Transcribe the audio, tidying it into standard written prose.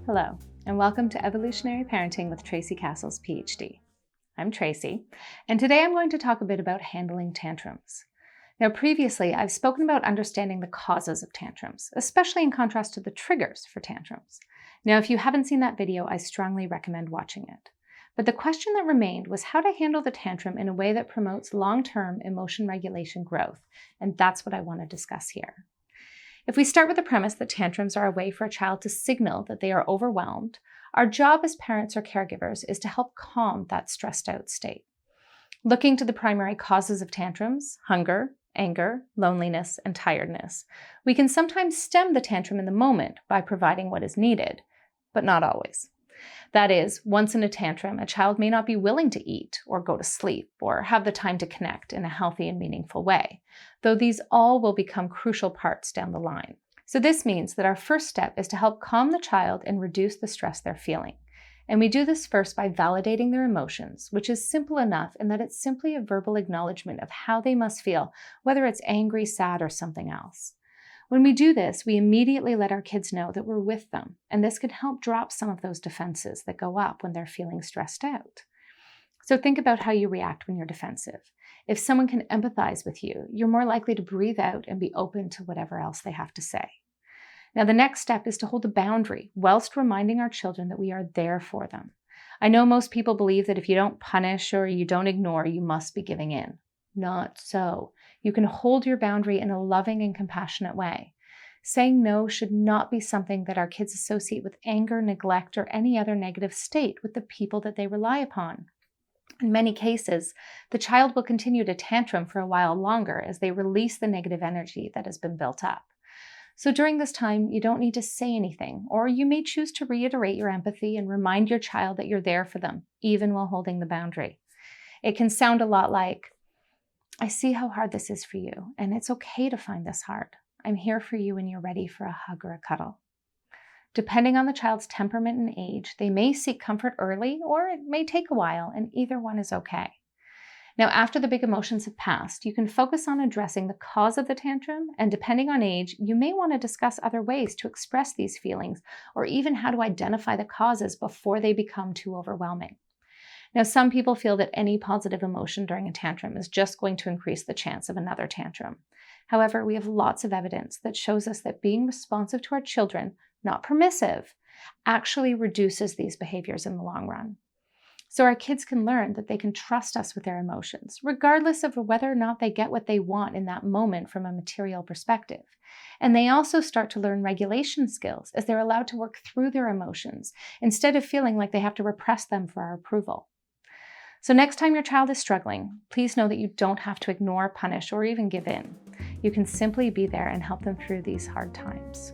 Hello, and welcome to Evolutionary Parenting with Tracy Cassels, PhD. I'm Tracy, and today I'm going to talk a bit about handling tantrums. Now, previously, I've spoken about understanding the causes of tantrums, especially in contrast to the triggers for tantrums. Now, if you haven't seen that video, I strongly recommend watching it. But the question that remained was how to handle the tantrum in a way that promotes long-term emotion regulation growth, and that's what I want to discuss here. If we start with the premise that tantrums are a way for a child to signal that they are overwhelmed, our job as parents or caregivers is to help calm that stressed out state. Looking to the primary causes of tantrums, hunger, anger, loneliness, and tiredness, we can sometimes stem the tantrum in the moment by providing what is needed, but not always. That is, once in a tantrum, a child may not be willing to eat or go to sleep or have the time to connect in a healthy and meaningful way, though these all will become crucial parts down the line. So this means that our first step is to help calm the child and reduce the stress they're feeling. And we do this first by validating their emotions, which is simple enough in that it's simply a verbal acknowledgement of how they must feel, whether it's angry, sad, or something else. When we do this, we immediately let our kids know that we're with them, and this can help drop some of those defenses that go up when they're feeling stressed out. So think about how you react when you're defensive. If someone can empathize with you, you're more likely to breathe out and be open to whatever else they have to say. Now, the next step is to hold a boundary whilst reminding our children that we are there for them. I know most people believe that if you don't punish or you don't ignore, you must be giving in. Not so. You can hold your boundary in a loving and compassionate way. Saying no should not be something that our kids associate with anger, neglect, or any other negative state with the people that they rely upon. In many cases, the child will continue to tantrum for a while longer as they release the negative energy that has been built up. So during this time, you don't need to say anything, or you may choose to reiterate your empathy and remind your child that you're there for them, even while holding the boundary. It can sound a lot like, I see how hard this is for you, and it's okay to find this hard. I'm here for you when you're ready for a hug or a cuddle. Depending on the child's temperament and age, they may seek comfort early, or it may take a while, and either one is okay. Now, after the big emotions have passed, you can focus on addressing the cause of the tantrum, and depending on age, you may want to discuss other ways to express these feelings, or even how to identify the causes before they become too overwhelming. Now, some people feel that any positive emotion during a tantrum is just going to increase the chance of another tantrum. However, we have lots of evidence that shows us that being responsive to our children, not permissive, actually reduces these behaviors in the long run. So our kids can learn that they can trust us with their emotions, regardless of whether or not they get what they want in that moment from a material perspective. And they also start to learn regulation skills as they're allowed to work through their emotions instead of feeling like they have to repress them for our approval. So next time your child is struggling, please know that you don't have to ignore, punish, or even give in. You can simply be there and help them through these hard times.